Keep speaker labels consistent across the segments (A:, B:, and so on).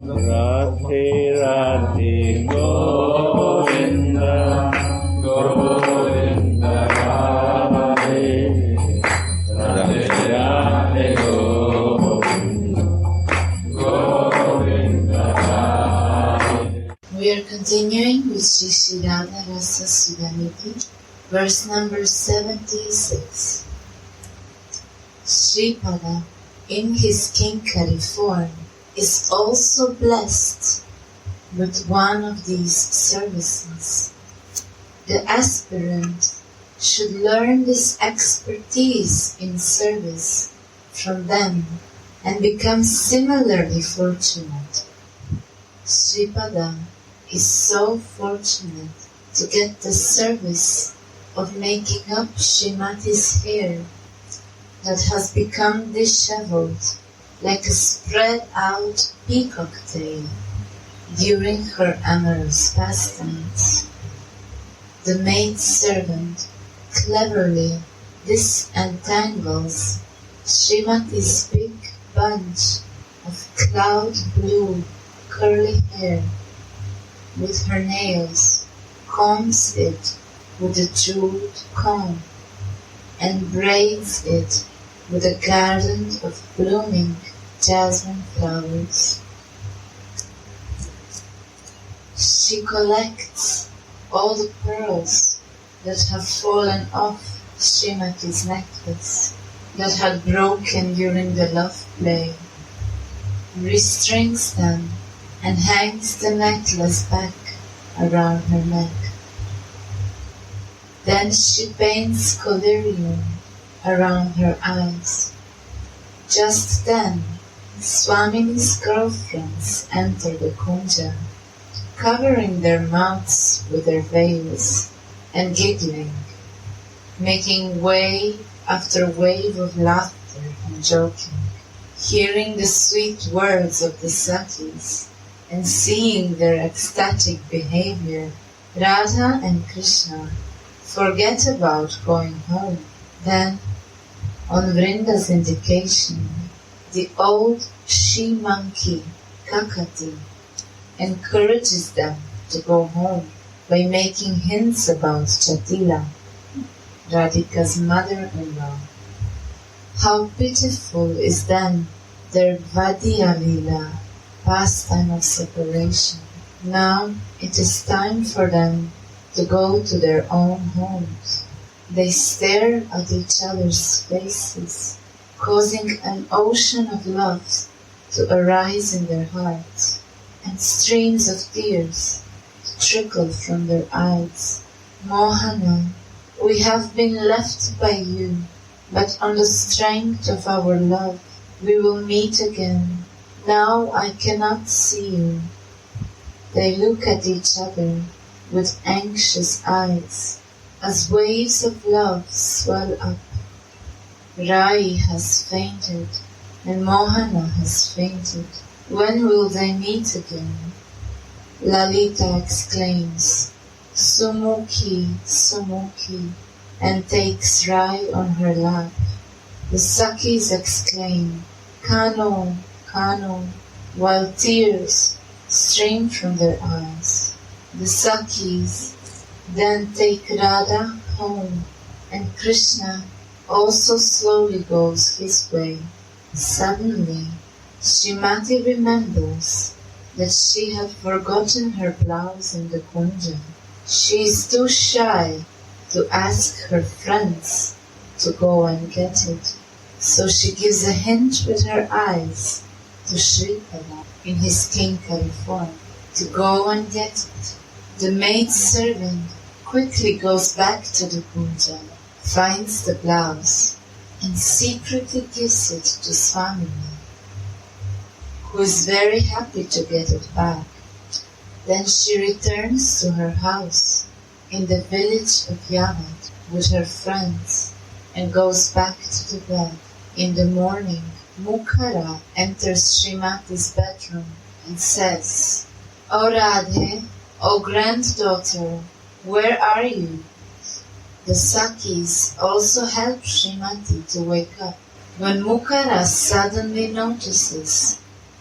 A: Radhe Radhe Govinda Govinda Radhe Radhe Radhe Govinda Govinda Radhe.
B: We are continuing with Shri Radha Rasa Sudhanidhi, verse number 76. Sripada, in his kinkari form, is also blessed with one of these services. The aspirant should learn this expertise in service from them and become similarly fortunate. Sripada is so fortunate to get the service of making up Srimati's hair that has become disheveled like a spread-out peacock tail during her amorous pastimes. The maid-servant cleverly disentangles Srimati's big bunch of cloud-blue curly hair with her nails, combs it with a jeweled comb, and braids it with a garland of blooming jasmine flowers. She collects all the pearls that have fallen off Srimati's necklace, that had broken during the love play, restrings them, and hangs the necklace back around her neck. Then she paints collyrium around her eyes. Just then, Swamini's girlfriends enter the kunja, covering their mouths with their veils and giggling, making wave after wave of laughter and joking, hearing the sweet words of the Sakis and seeing their ecstatic behavior. Radha and Krishna forget about going home. Then, on Vrinda's indication, the old she-monkey, Kakati, encourages them to go home by making hints about Chatila, Radhika's mother-in-law. How pitiful is then their Vadiya Lila, pastime of separation. Now it is time for them to go to their own homes. They stare at each other's faces, causing an ocean of love to arise in their hearts, and streams of tears to trickle from their eyes. Mohana, we have been left by you, but on the strength of our love, we will meet again. Now I cannot see you. They look at each other with anxious eyes, as waves of love swell up. Rai has fainted, and Mohana has fainted. When will they meet again? Lalita exclaims, Sumukhi, Sumukhi, and takes Rai on her lap. The Sakis exclaim, Kano, Kano, while tears stream from their eyes. The Sakis then take Radha home, and Krishna also slowly goes his way. Suddenly, Srimati remembers that she had forgotten her blouse in the kunja. She is too shy to ask her friends to go and get it, so she gives a hint with her eyes to Sripada in his kinkari form to go and get it. The maid-servant quickly goes back to the kunja, finds the blouse, and secretly gives it to Swamini, who is very happy to get it back. Then she returns to her house in the village of Yavat with her friends and goes back to the bed. In the morning, Mukhara enters Srimati's bedroom and says, O Radhe, O granddaughter, where are you? The Sakis also help Srimati to wake up. When Mukhara suddenly notices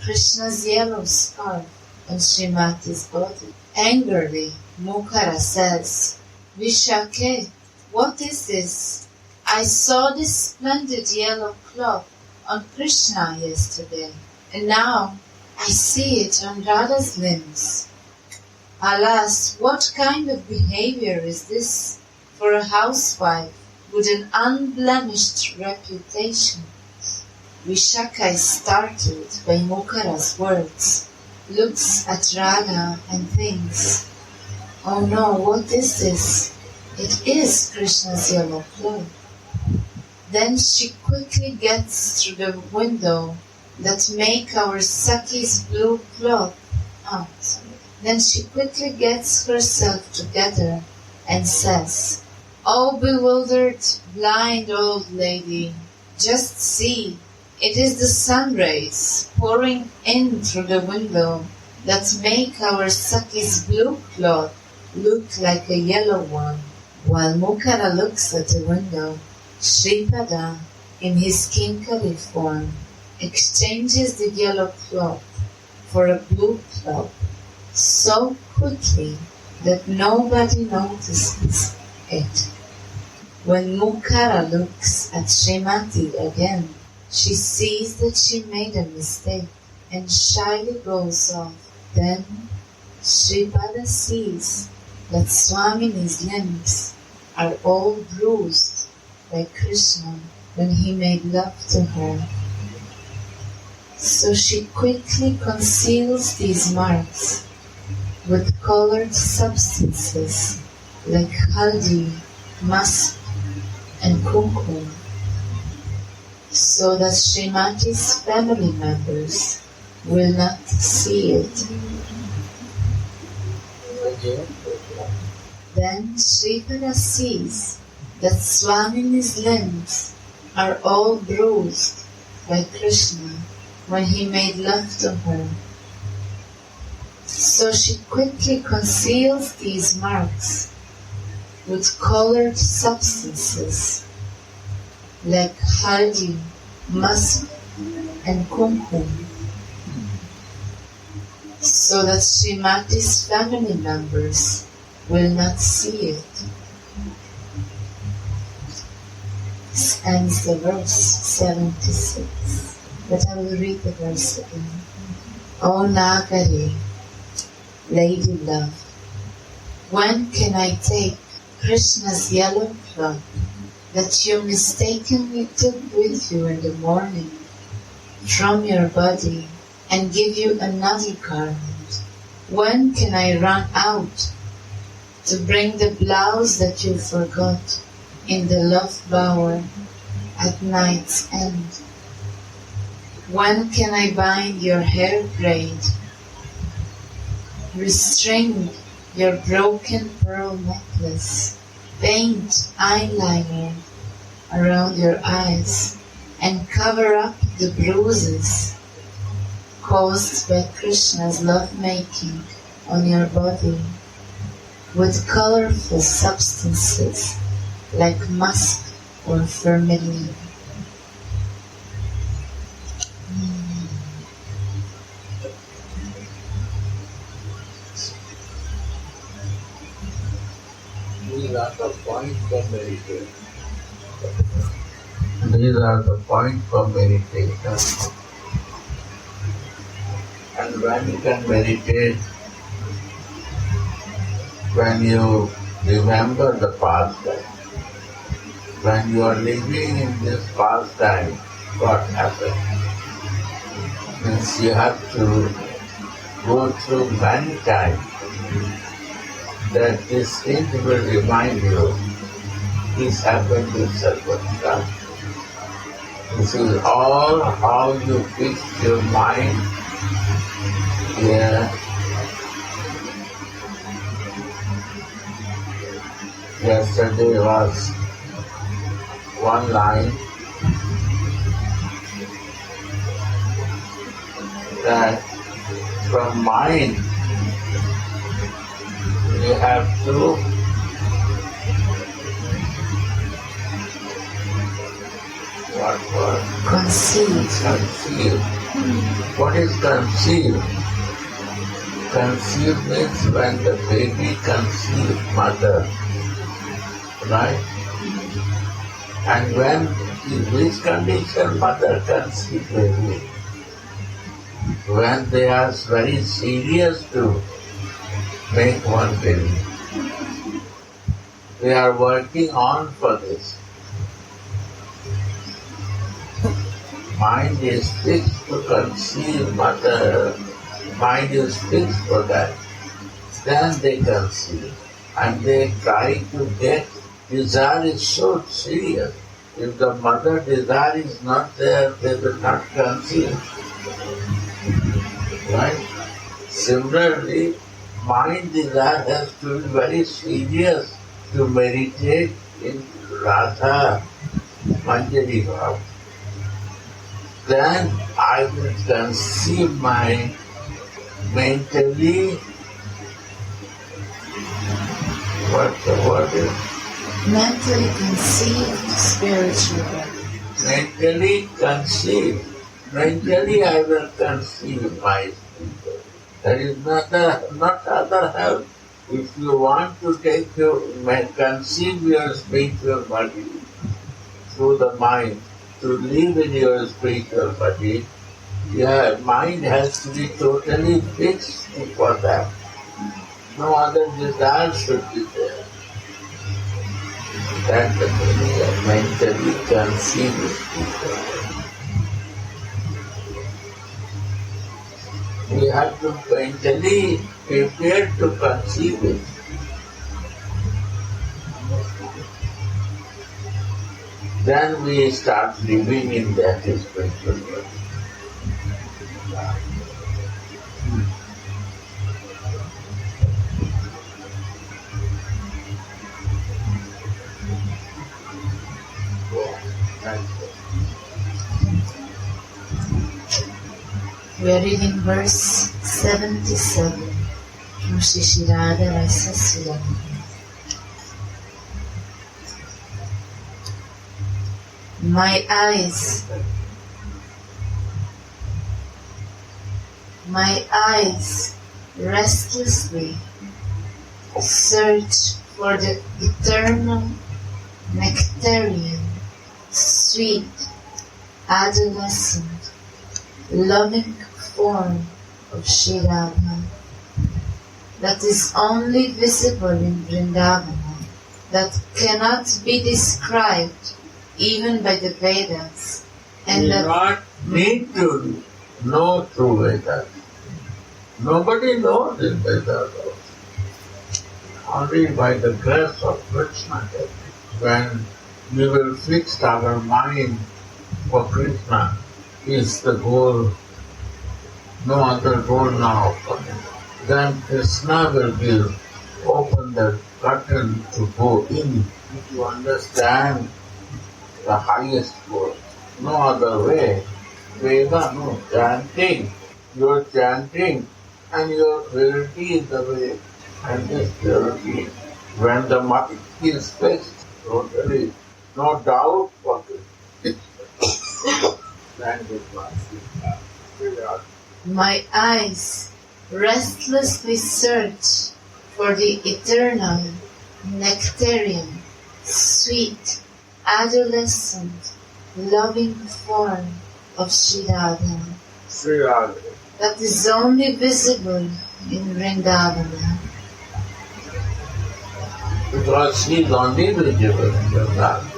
B: Krishna's yellow scarf on Srimati's body. Angrily, Mukara says, Vishake, what is this? I saw this splendid yellow cloth on Krishna yesterday, and now I see it on Radha's limbs. Alas, what kind of behavior is this for a housewife with an unblemished reputation? Vishaka is startled by Mukara's words, looks at Radha and thinks, oh no, what is this? It is Krishna's yellow cloth. Then she quickly gets through the window that make our Saki's blue cloth. Then she quickly gets herself together and says, oh bewildered, blind old lady, just see, it is the sun rays pouring in through the window that make our Saki's blue cloth look like a yellow one. While Mukara looks at the window, Sripada, in his kinkari form, exchanges the yellow cloth for a blue cloth so quickly that nobody notices it. When Mukara looks at Srimati again, she sees that she made a mistake and shyly goes off. Then Sripada sees that Swamini's limbs are all bruised like Krishna when he made love to her. So she quickly conceals these marks with colored substances like haldi, musk, and kumkum, so that Srimati's family members will not see it. Then Sripada sees that Swamini's limbs are all bruised by Krishna when he made love to her. So she quickly conceals these marks with colored substances like haldi, musk, and kumkum, so that Srimati's family members will not see it. This ends the verse 76, but I will read the verse again. O Nagari, lady love, when can I take Krishna's yellow cloth that you mistakenly took with you in the morning from your body and give you another garment? When can I run out to bring the blouse that you forgot in the love bower at night's end? When can I bind your hair braid, restring your broken pearl necklace, paint eyeliner around your eyes, and cover up the bruises caused by Krishna's love-making on your body with colorful substances like musk or vermilion?
A: These are the points for meditation. These are the points for meditation. And when you can meditate, when you remember the past time, when you are living in this past time, what happens? Means you have to go through many times that this thing will remind you, this happened with circumstance. This is all how you fix your mind here. Yesterday was one line that from mind you have to
B: Conceive.
A: conceive. What is conceived? Conceived means when the baby conceives mother, right? And when, in which condition mother conceives baby? When they are very serious to make one baby. They are working on for this. Mind is fixed to conceive mother. Mind is fixed for that. Then they conceive. And they try to get, desire is so serious. If the mother desire is not there, they will not conceive. Right? Similarly, mind desire has to be very serious to meditate in Radha Manjari Bhav. Then I will conceive my mentally, what the word is?
B: Mentally conceived spiritual birth.
A: Mentally conceived. Mentally I will conceive my spirit. There is not other help. If you want to conceive your spiritual body through the mind, to live in your spiritual body, your mind has to be totally fixed for that. No other desire should be there. That's the meaning of mentally conceived spiritual body. We have to mentally prepare to conceive it. Then we start living in that spiritual world.
B: We are reading verse 77 from Shri Radha Rasa Sudhanidhi. My eyes restlessly search for the eternal, nectarian, sweet, adolescent, loving form of Sri Radha that is only visible in Vrindavana, that cannot be described even by the Vedas, and
A: We
B: that
A: not need to know through Vedas. Nobody knows in Vedas. Only by the grace of Krishna. When we will fix our mind for Krishna is the goal, no other goal now for him. Then Krishna will give, open the curtain to go in, to understand the highest goal. No other way. Veda, no. Chanting. Your chanting and your purity is the way. And this purity, when the mind is fixed, totally, no doubt for it.
B: my eyes restlessly search for the eternal, nectarian, sweet, adolescent, loving form of Sri Radha
A: Sri Radha.
B: that is only visible in Vrindavana.
A: Because she is only visible in Vrindavana.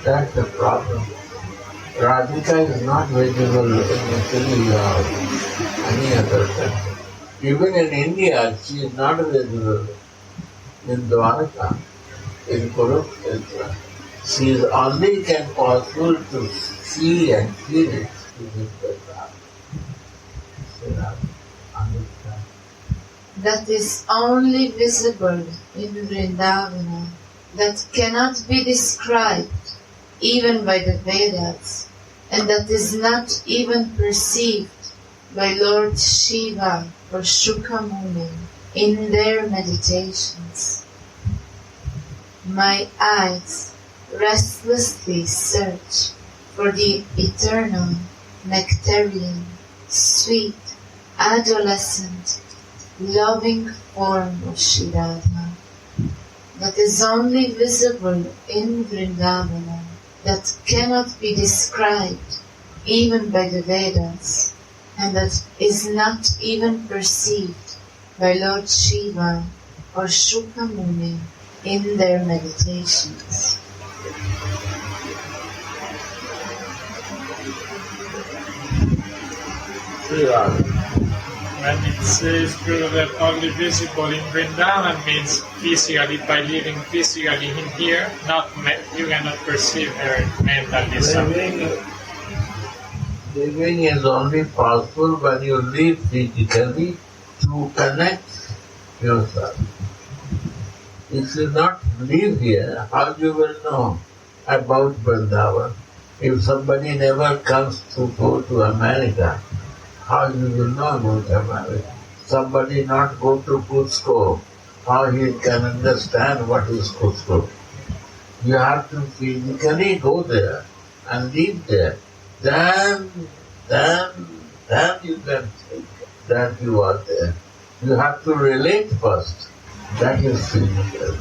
A: That's the problem. Radhika is not visible in Italy or any other country. Even in India, she is not visible in Dwarka, in Kurukshetra. She is only can possible to see and feel it within the Radha. Understand?
B: That is only visible in Vrindavana, that cannot be described even by the Vedas, and that is not even perceived by Lord Shiva or Shukamuni in their meditations. My eyes restlessly search for the eternal, nectarian, sweet, adolescent, loving form of Sri Radha that is only visible in Vrindavana, that cannot be described even by the Vedas, and that is not even perceived by Lord Shiva or Shuka Muni in their meditations.
C: When it says Guru that only visible in Vrindavan means physically, by living physically in here, you cannot perceive her mentally.
A: Living is only possible when you live physically to connect yourself. If you not live here, how you will know about Vrindavan? If somebody never comes to go to America, how you will know about America? Somebody not go to Cusco, how he can understand what is Cusco? You have to physically go there and live there. Then you can think that you are there. You have to relate first. That is physical.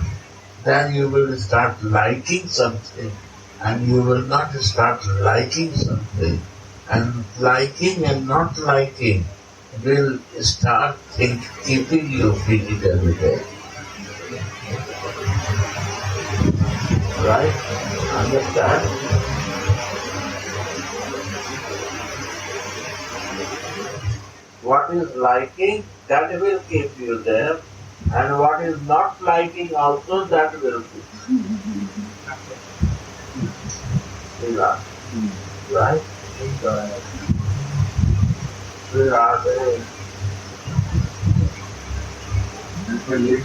A: Then you will start liking something, and you will not start liking something. And liking and not liking will start keeping you physically there. Right? Understand? What is liking, that will keep you there, and what is not liking also, that will keep you. Right?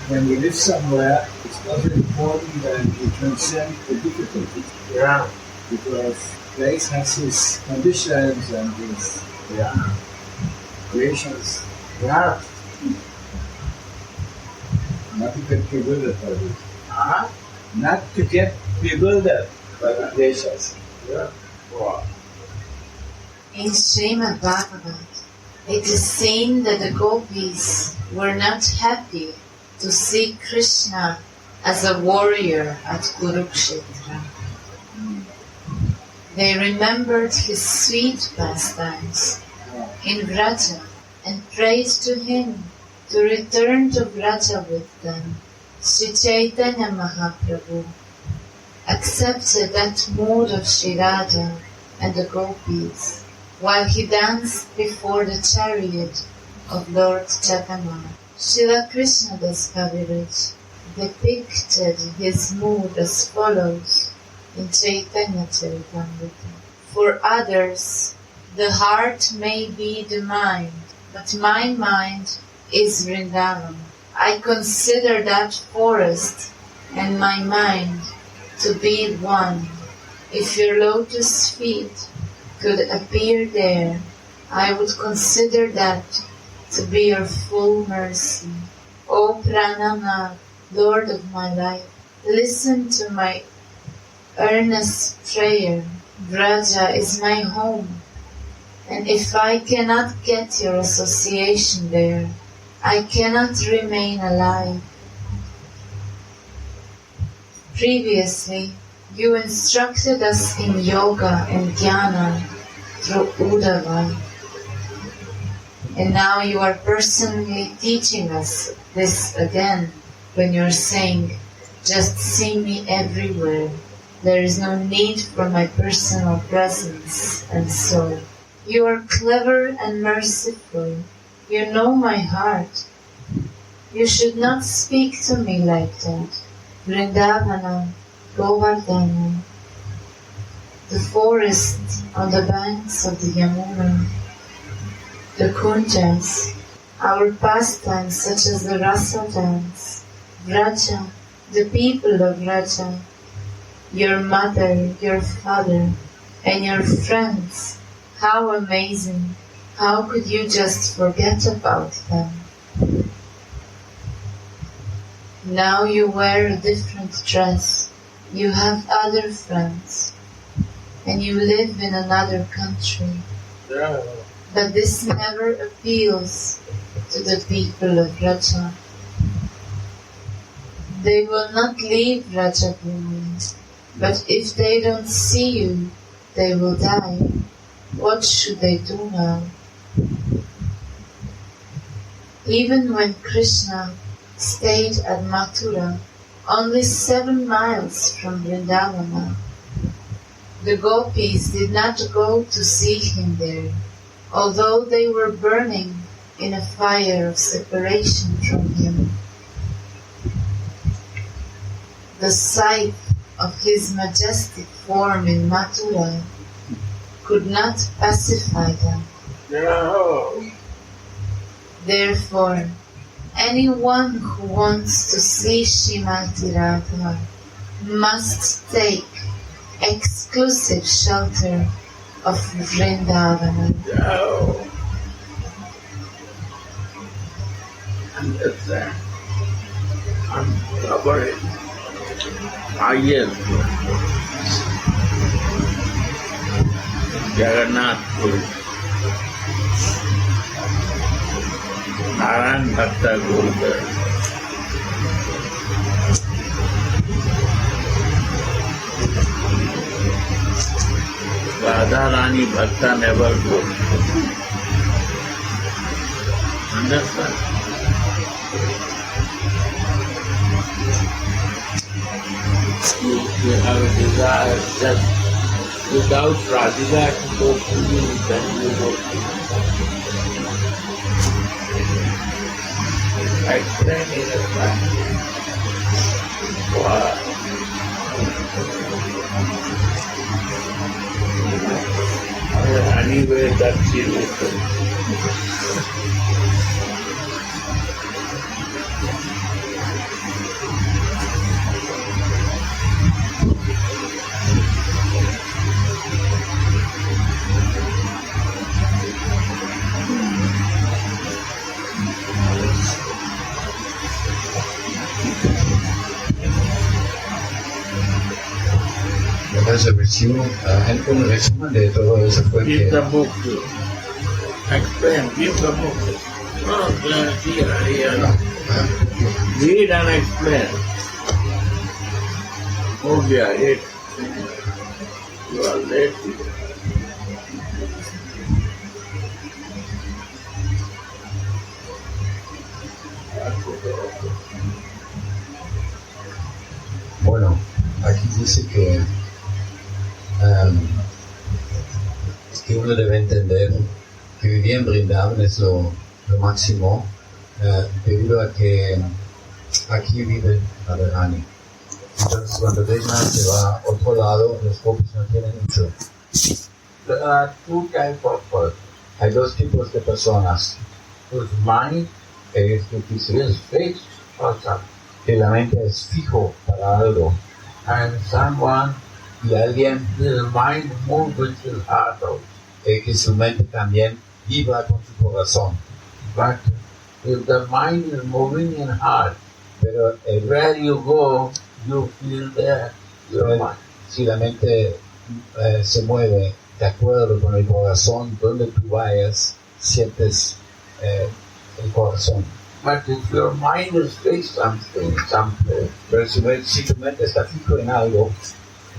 D: When you live somewhere, it's also important that you transcend the difficulties.
A: Yeah.
D: Because place has its conditions and its creations.
A: Yeah.
D: Not to get bewildered by it.
A: Uh-huh.
D: Not to get bewildered by the creations.
A: Yeah. Wow.
B: In Srimad Bhagavatam, it is seen that the gopis were not happy to see Krishna as a warrior at Kurukshetra. They remembered his sweet pastimes in Vraja and prayed to him to return to Vraja with them. Sri Chaitanya Mahaprabhu accepted that mood of Sri Radha and the gopis while he danced before the chariot of Lord Jagannath. Srila Krishna Das Kaviraj depicted his mood as follows in Chaitanya Charitamrita. For others, the heart may be the mind, but my mind is Vrindavan. I consider that forest and my mind to be one. If your lotus feet could appear there, I would consider that to be your full mercy. O Prananath, Lord of my life, listen to my earnest prayer. Vraja is my home, and if I cannot get your association there, I cannot remain alive. Previously, you instructed us in yoga and jnana through Uddhava, and now you are personally teaching us this again when you're saying, just see me everywhere. There is no need for my personal presence, and so. You are clever and merciful. You know my heart. You should not speak to me like that. Vrindavana, Govardhana, the forest on the banks of the Yamuna, the kunjas, our pastimes such as the Rasa dance, Vraja, the people of Vraja, your mother, your father, and your friends. How amazing! How could you just forget about them? Now you wear a different dress, you have other friends, and you live in another country.
A: Yeah.
B: But this never appeals to the people of Raja. They will not leave Rajabhumi, but if they don't see you, they will die. What should they do now? Even when Krishna stayed at Mathura, only 7 miles from Vrindavana, the gopis did not go to see him there, although they were burning in a fire of separation from him. The sight of his majestic form in Mathura could not pacify them.
A: No.
B: Therefore, anyone who wants to see Srimati Radha must take exclusive shelter of Vrindavana.
A: No. Understand? Uncover it. Highest. Jagannath Puri. Narayan Bhatta Gurudar. Radha Rani Bhatta never goes. Understand? You have a desire just without Radhika to go to you, then you go to you. Explain it as well. Wow. Anyway, that's it.
D: Entonces, un resumen de todo eso fue
A: Give
D: que
A: the book to explain, give the book. No, here. Read and explain. Oh, yeah, it. You are late.
D: bueno, aquí dice que uno debe entender que vivir en Vrindavan es lo máximo debido a que aquí vive Radharani. Entonces cuando Krishna se va a otro lado, los gopis no tienen mucho.
A: There are two types of persons.
D: Hay dos tipos de personas.
A: Whose mind
D: Es difícil,
A: is fixed for something.
D: que la mente es fijo para algo
A: And someone,
D: y alguien
A: his mind moves with his heart out.
D: que su mente también vibra con su corazón.
A: But if the mind is moving in heart,
D: Pero
A: where you go, you feel there, your mind.
D: si la mente se mueve de acuerdo con el corazón, donde tú vayas, sientes el corazón.
A: But if your mind is fixed something, somewhere,
D: Pero si tu mente está fijo en algo,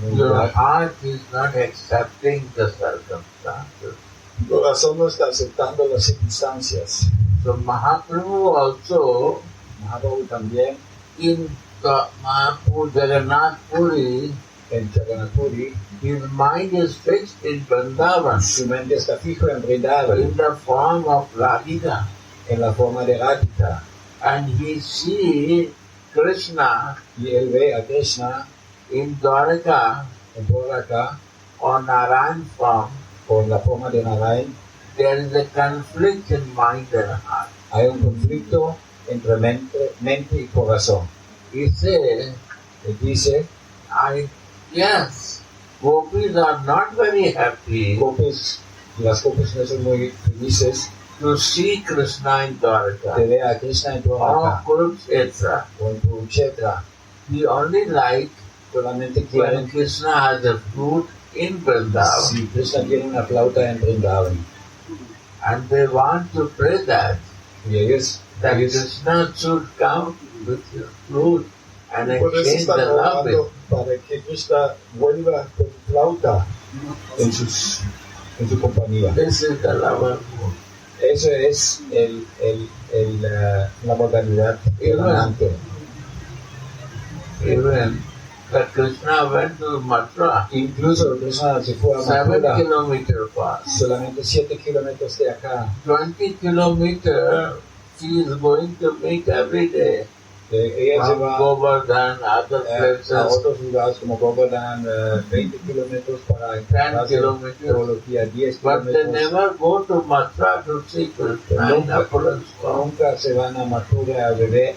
D: en un
A: your
D: lugar,
A: heart is not accepting the circumstances.
D: tu corazón no está aceptando las circunstancias.
A: So Mahaprabhu also,
D: Mahaprabhu también,
A: in the Mahaprabhu Jagannath Puri,
D: en Jagannath Puri,
A: his mind is fixed in Vrindavan,
D: su mente está fijo en Vrindavan,
A: in the form of Radhika.
D: en la forma de Radhika.
A: And he sees Krishna
D: Y él ve a Krishna
A: in Dwaraka
D: en Dwaraka
A: or Narayan form.
D: con la forma de Narayan.
A: There is a conflict in mind and heart.
D: Hay un conflicto entre mente y corazón.
A: He says,
D: Él dice,
A: yes, gopis are not very happy
D: las gopis no son muy felices
A: to see Krishna in
D: de
A: Dwaraka
D: ver a Krishna en
A: or
D: Dwaraka
A: Kurukshetra.
D: o en Kurukshetra.
A: He only likes
D: Solamente
A: when
D: quieren
A: Krishna has a flute in Vrindavan.
D: si Krishna tiene una flauta en Vrindavan.
A: And they want to pray that
D: Y ellos,
A: Krishna should come with his flute and
D: por eso
A: exchange
D: están
A: the love with
D: orando para que Krishna vuelva con flauta en su compañía.
A: This is the lover mood.
D: Eso es la modalidad del amante.
A: Even that Krishna went to Mathura,
D: Incluso Krishna se fue a
A: 7
D: Mathura,
A: kilometers far.
D: solamente 7 kilómetros de acá.
A: 20 kilometers she is going to meet every day.
D: Ella se
A: From
D: va
A: Govardhan, other
D: a
A: places,
D: otros lugares como Govardhan, 20 kilómetros para
A: 10
D: encontrarse
A: kilometers.
D: todos los días, 10
A: But they
D: kilómetros.
A: never go to Mathura to see Krishna in opulence form.
D: Nunca se van a Mathura a ver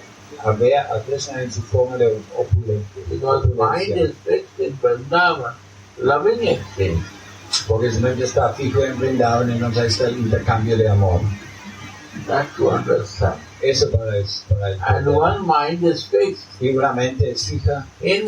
D: a Krishna en su forma de opulente.
A: Because mind is fixed in Vrindavana, loving exchange.
D: Porque su mente está fijo en Vrindavana y entonces está el intercambio de amor.
A: That to understand.
D: Eso para
A: And
D: entender.
A: one mind is fixed
D: Y una mente es fija
A: in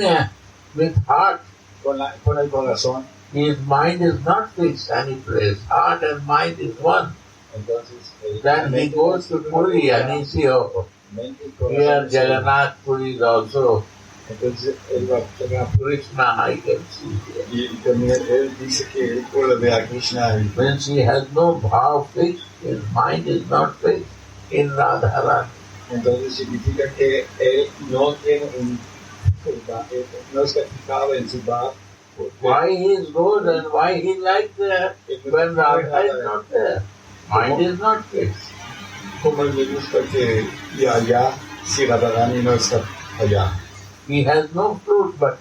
A: with heart.
D: con el corazón.
A: His mind is not fixed any place. Heart and mind is one.
D: Entonces,
A: Then he goes to Puri and he sees, oh,
D: mente y
A: here
D: corazón.
A: Jagannath Puri is also
D: Entonces él va a
A: Krishna, I can see here.
D: y también él dice que él puede ver a Krishna.
A: When she has no bhav fixed, his mind is not fixed in Radha.
D: Entonces significa que él no tiene no está fijado en su bar.
A: Why he is good and why he likes that when Radha is not there? Mind is not fixed.
D: Como le gusta que y allá si Radharani no está allá.
A: He has no fruit, but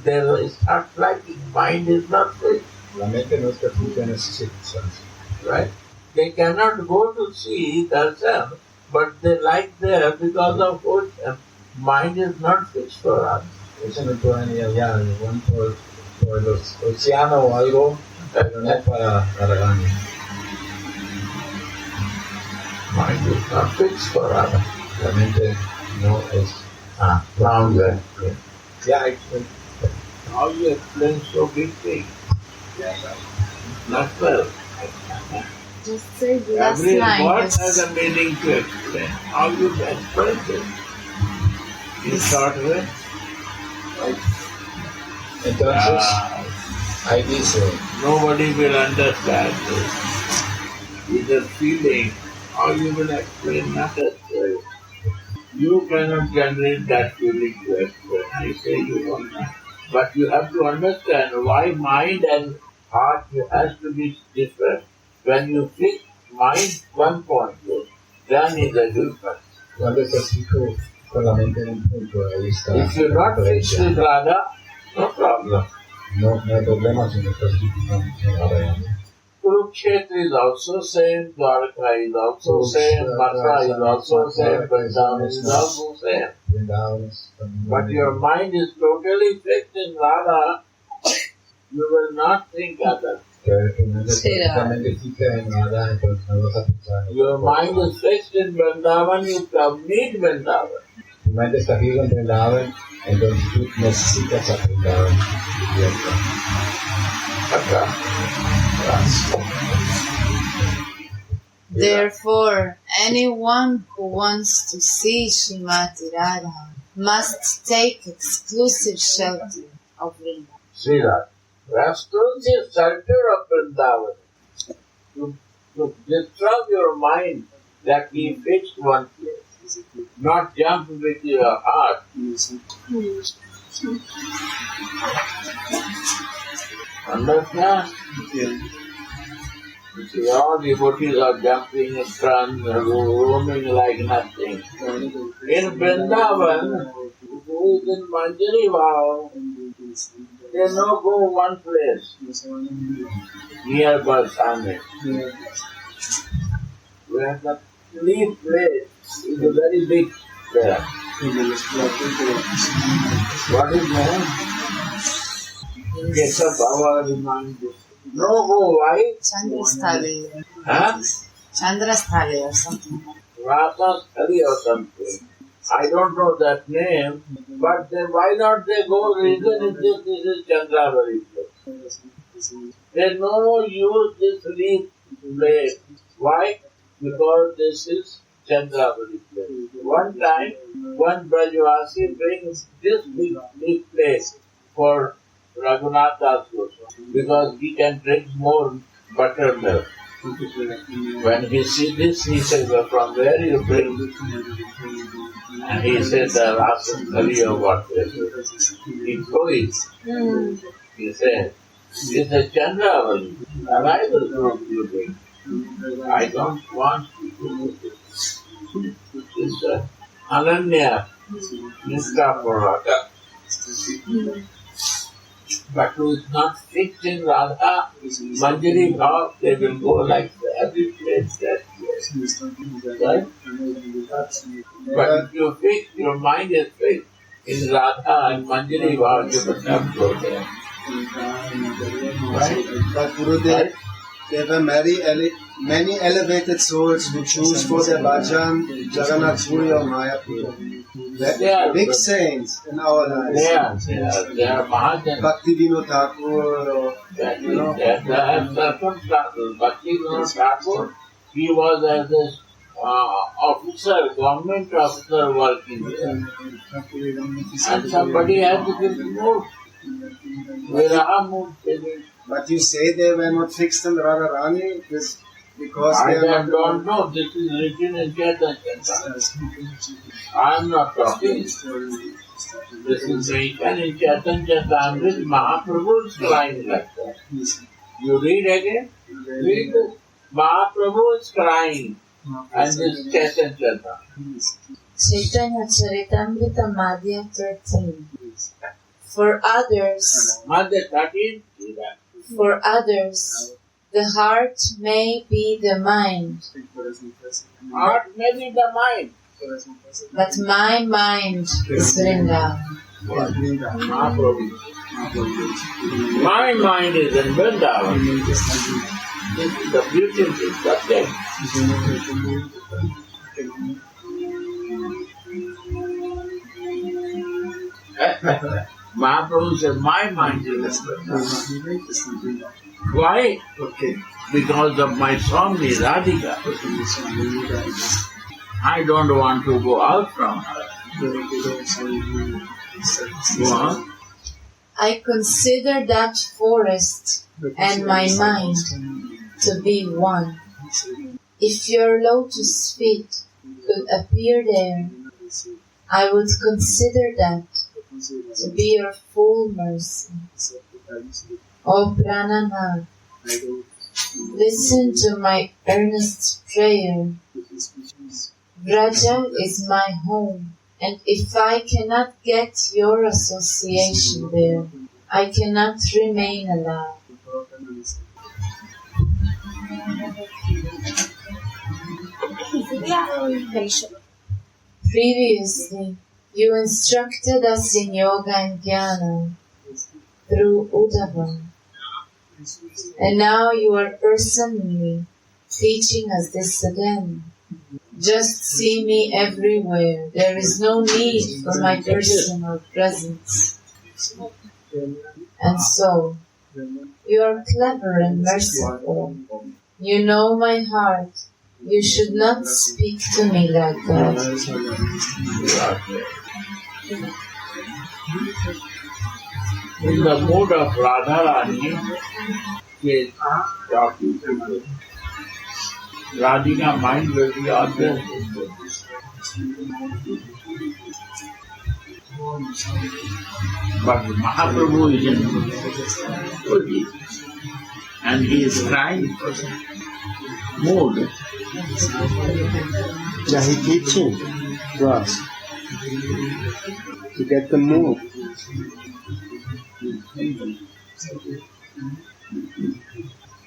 A: there starts lacking. Mind is not fixed,
D: La mente no está fija en esas circunstancias.
A: right? They cannot go to see darshan, but they like there because of ocean. Mind is not fixed for us.
D: Eso no pueden ir allá, van por el océano o algo, pero no para Radharani.
A: Mind is not fixed for us.
D: La mente no es.
A: Now you explain.
D: Ya,
A: How you explain so big thing? Not well.
B: Just say the last
A: Every
B: line.
A: word
B: Just-
A: has a meaning to explain. How you explain it? In short way.
D: entonces
A: Ah,
D: ahí dice,
A: nobody will understand this. It's a feeling. How you will explain not explain. You cannot generate that feeling to explain. I say you don't. But you have to understand why mind and heart has to be different. When you fix mind one point, then is a difference.
D: cuando estás fijo con la mente en un punto, ahí está.
A: If you're not fixed with Radha, no problem.
D: No hay problema si no estás fijo en Radharani.
A: Kurukshetra is also same, Dwarka is also same, Mathura is also same, Vrindavan is also same.
D: Vrindavan es también.
A: But your mind is totally fixed in Radha, you will not think other.
D: Pero tu mente
B: Sí,
D: está totalmente fija en Radha, entonces no vas a pensar en
A: Your
D: otra
A: mind
D: cosa.
A: is fixed in Vrindavan, you come need Vrindavan.
D: Tu mente está fija en Vrindavan, entonces tú necesitas a Vrindavan. Y ya está.
B: Therefore, anyone who wants to see Srimati Radha must take exclusive shelter of Vrindavan.
A: Srila. Restaurant is center of Vrindavan. To disturb your mind that he fixed one place. Not jump with your heart. Understand? You see, all devotees are jumping in front, roaming like nothing. In Vrindavan, who is in Manjari Bhav, they no go one place, near Barsane. Where the leaf place is a very big there. What is name? Gets up our mind. No go, why?
B: Chandrasthali.
A: Huh?
B: Chandrasthali or something.
A: Rasa or something. I don't know that name, but then why not they go? Reason is this is Chandravari place. They no use this leaf place Why? Because this is Chandravali place. One time, one Brajavasi brings this big place for Raghunath Das Goswami because he can drink more buttermilk. When he sees this, he says, well, from where you bring? And he said, the Rasa Kali or what? He goes. He said, this is Chandravali, and I will prove you drink. I don't want you to do this. It's Ananya, Nista for Radha. But who is not fixed in Radha, Manjari Bhav, they will go like every place that way. Right? But if you fix, your mind is fixed in Radha and Manjari Bhav, you will not go there. Right?
E: But Gurudev, there were many elevated souls who choose for their bhajan Jagannath Puri or Mayapur. They are big saints in our lives.
A: They are Mahajan.
E: Bhakti Vinod Thakur or,
A: There are circumstances. Bhakti Vinod Thakur, he was as a officer, government officer working there. And somebody had to give him more. Viraha moved.
E: But you say they were not fixed in Radharani because
A: I
E: they are not.
A: don't know. This is written in Chaitanya. I am not talking. This is written in Chaitanya Charitamrita. Mahaprabhu is crying like that. You read again? Read this. Mahaprabhu is crying. And this Chaitanya Charitamrita.
B: Chaitanya Charitamrita Madhya 13. For others,
A: Madhya 13?
B: for others, the heart may be the mind,
A: Heart may be the mind.
B: but my mind is Vrindavan.
A: Mahaprabhu. My mind is in Vrindavan. This is the beautiful subject. Mahaprabhu said, my mind is in Vrindavan. Why? Because of my Swami Radhika. I don't want to go out from her. You want?
B: I consider that forest and my mind to be one. If your lotus feet could appear there, I would consider that to be your full mercy. O Prananath, listen to my earnest prayer. Vraja is my home, and if I cannot get your association there, I cannot remain alive. Previously, you instructed us in yoga and jnana through Uddhava, and now you are personally teaching us this again. Just see me everywhere. There is no need for my personal presence. And so, you are clever and merciful. You know my heart. You should not speak to me like that.
A: In the mood of Radharani, she is talking to me. Radhika mind will be always but Mahaprabhu is in Puri and he is crying for mood.
E: Yeah, he teaching to us to get the mood.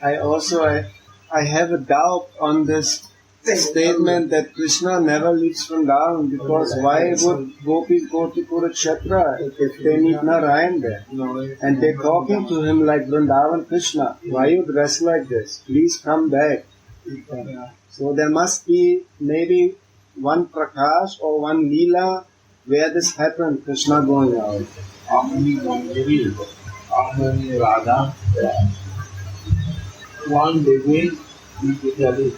E: I have a doubt on this statement that Krishna never leaves Vrindavan, because why would gopis go to Kurukshetra if they need no Narayan there? And they're talking to him like Vrindavan Krishna. Why you dress like this? Please come back. So there must be maybe one Prakash or one Leela where this happened, Krishna going out.
A: How many Devis, how many Radha? One Devi, typically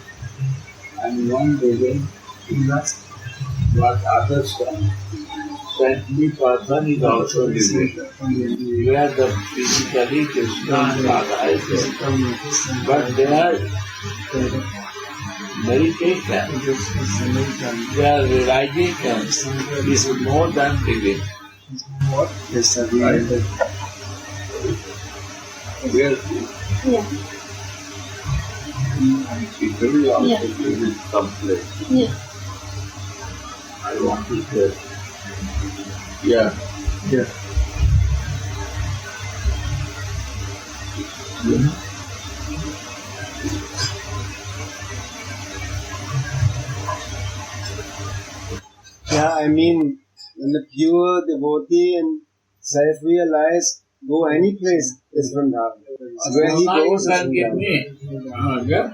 A: and one living what others done. Saintly person is also living, where the physically Krishna and Radha is there. But they are meditation, their realization is more than living. Right? Where
F: Yeah.
A: people will also
F: Yeah.
A: live in some place.
F: Yeah.
A: I want to say, yeah.
E: Yeah, I mean, when the pure devotee and self-realized go any place is Vrindavan. Where he goes is
A: can give
E: Vrindavan.
A: me. Yeah.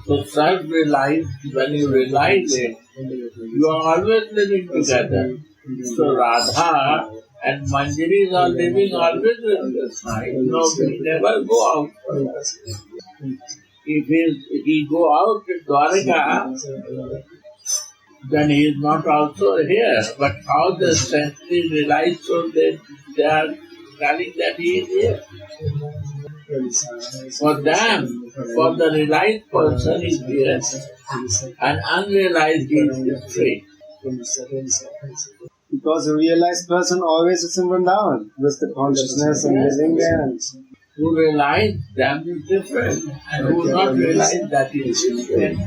A: So self-realize, when you realize it, you are always living together. So Radha and Manjari are living always with Krishna. They never go out. If he go out to Dwaraka, then he is not also here. But how the saintly realize, so they are telling that he is here. For them, for the realized person is here, and unrealized is free.
E: Because a realized person always is in Vrindavan with the consciousness and living there.
A: Who realize them is different, and who not realize that is different.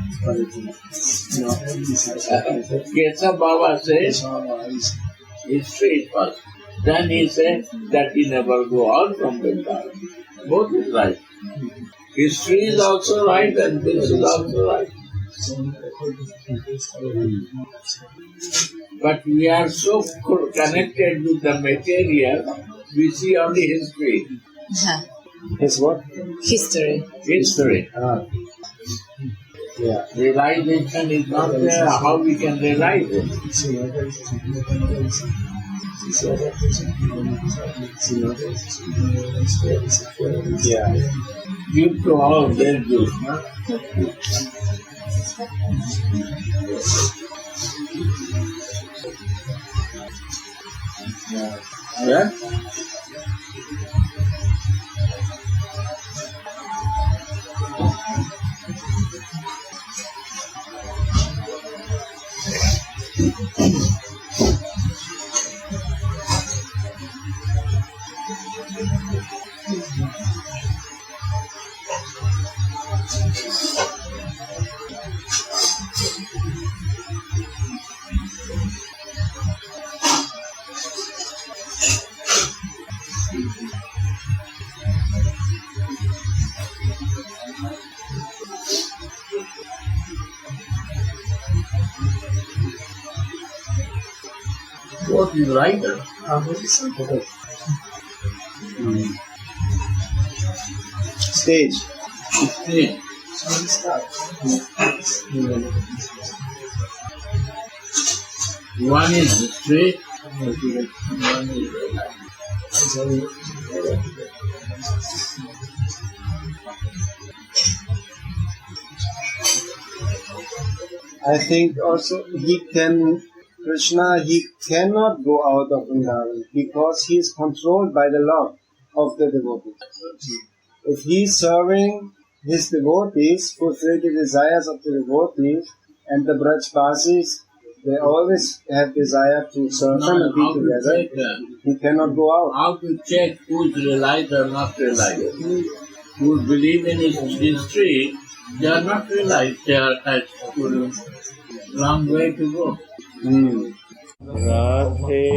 A: Keshav Baba says he's free first. Then he says that he never go out from Vrindavan. Both is right. History is also right and this is also right. But we are so connected with the material, we see only history.
E: His what?
B: History.
A: History.
E: Yeah.
A: Realization is not there. How we can realize it?
E: Yeah.
A: Give to all their juice. Yeah? What is right?
E: Stage.
A: See, one is history, one is realization.
E: I think also Krishna cannot go out of Vrindavan because he is controlled by the law of the devotees. If he is serving his devotees, fulfill the desires of the devotees, and the Brajpasis, they always have desire to serve him and be together, he cannot go out.
A: How to check who is realized or not realized? Who believe in his history, they are not realized, they are at long way to go.
E: Radhe